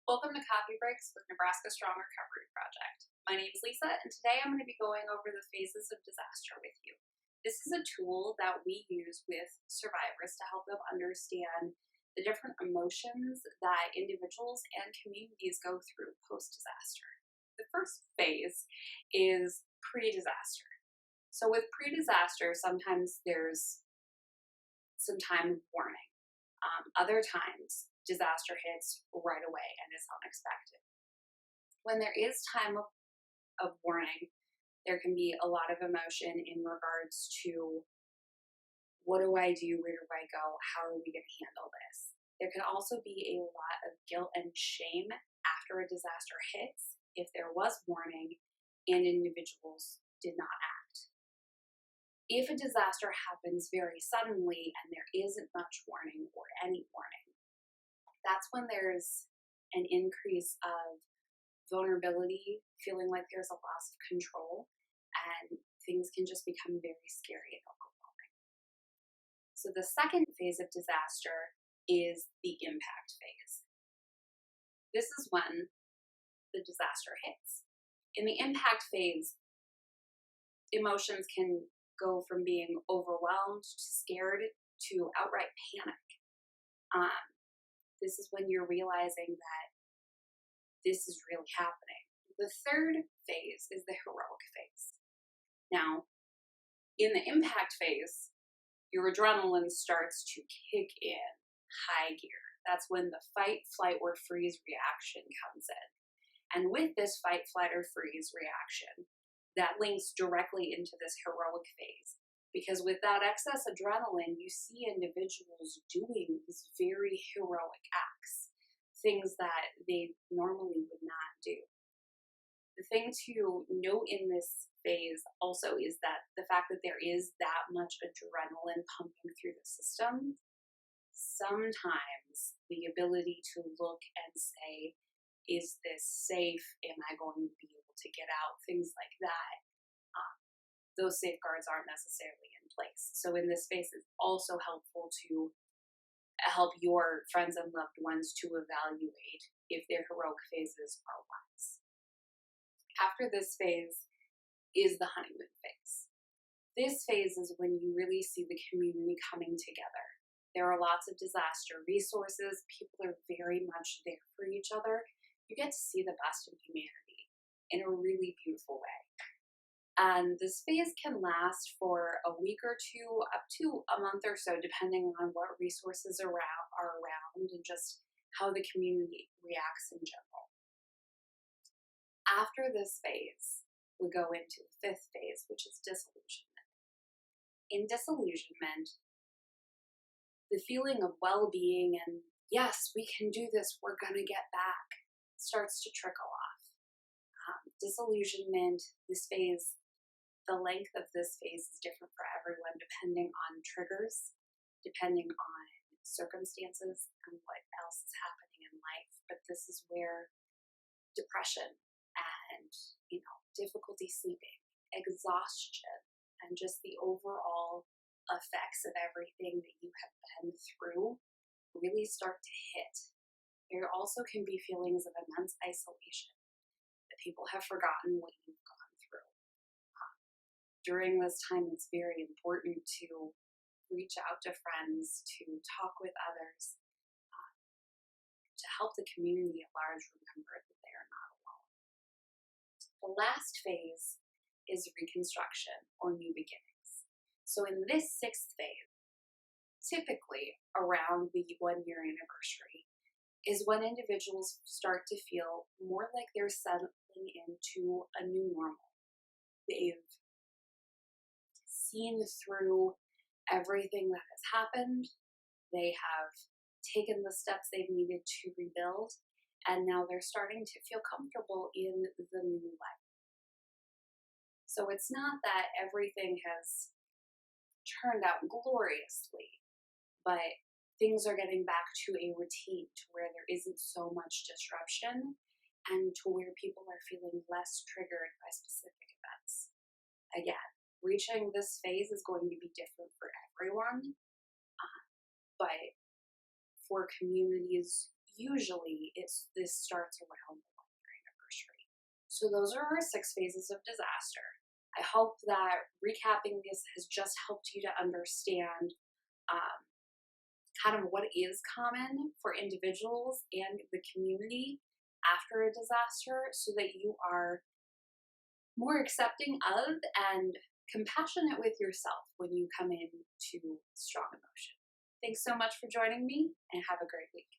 Welcome to Coffee Breaks with Nebraska Strong Recovery Project. My name is Lisa, and today I'm going to be going over the phases of disaster with you. This is a tool that we use with survivors to help them understand the different emotions that individuals and communities go through post-disaster. The first phase is pre-disaster. So with pre-disaster, sometimes there's some time of warning. Other times, disaster hits right away and is unexpected. When there is time of warning, there can be a lot of emotion in regards to what do I do, where do I go, how are we going to handle this? There can also be a lot of guilt and shame after a disaster hits if there was warning and individuals did not act. If a disaster happens very suddenly and there isn't much warning or any warning, that's when there's an increase of vulnerability, feeling like there's a loss of control, and things can just become very scary and overwhelming. So the second phase of disaster is the impact phase. This is when the disaster hits. In the impact phase, emotions can go from being overwhelmed to scared to outright panic. This is when you're realizing that this is really happening. The third phase is the heroic phase. Now, in the impact phase, your adrenaline starts to kick in high gear. That's when the fight, flight, or freeze reaction comes in. And with this fight, flight, or freeze reaction, that links directly into this heroic phase. Because with that excess adrenaline, you see individuals doing these very heroic acts, things that they normally would not do. The thing to note in this phase also is that the fact that there is that much adrenaline pumping through the system, sometimes the ability to look and say, is this safe? Am I going to be able to get out? Things like that. Those safeguards aren't necessarily in place. So in this phase, it's also helpful to help your friends and loved ones to evaluate if their heroic phases are wise. After this phase is the honeymoon phase. This phase is when you really see the community coming together. There are lots of disaster resources. People are very much there for each other. You get to see the best of humanity in a really beautiful way. And this phase can last for a week or two, up to a month or so, depending on what resources are around and just how the community reacts in general. After this phase, we go into the fifth phase, which is disillusionment. In disillusionment, the feeling of well-being and, yes, we can do this, we're going to get back, starts to trickle off. Disillusionment, this phase, the length of this phase is different for everyone depending on triggers, depending on circumstances and what else is happening in life. But this is where depression and, difficulty sleeping, exhaustion, and just the overall effects of everything that you have been through really start to hit. There also can be feelings of immense isolation, that people have forgotten what you've gone through. During this time, it's very important to reach out to friends, to talk with others, to help the community at large remember that they are not alone. The last phase is Reconstruction, or new beginnings. So in this sixth phase, typically around the 1-year anniversary, is when individuals start to feel more like they're settling into a new normal. They've seen through everything that has happened. They have taken the steps they've needed to rebuild, and now they're starting to feel comfortable in the new life. So it's not that everything has turned out gloriously, but things are getting back to a routine to where there isn't so much disruption and to where people are feeling less triggered by specific events. Again, reaching this phase is going to be different for everyone, but for communities, usually this starts around the 1 year anniversary. So those are our 6 phases of disaster. I hope that recapping this has just helped you to understand kind of what is common for individuals and the community after a disaster, so that you are more accepting of and compassionate with yourself when you come in to strong emotion. Thanks so much for joining me, and have a great week.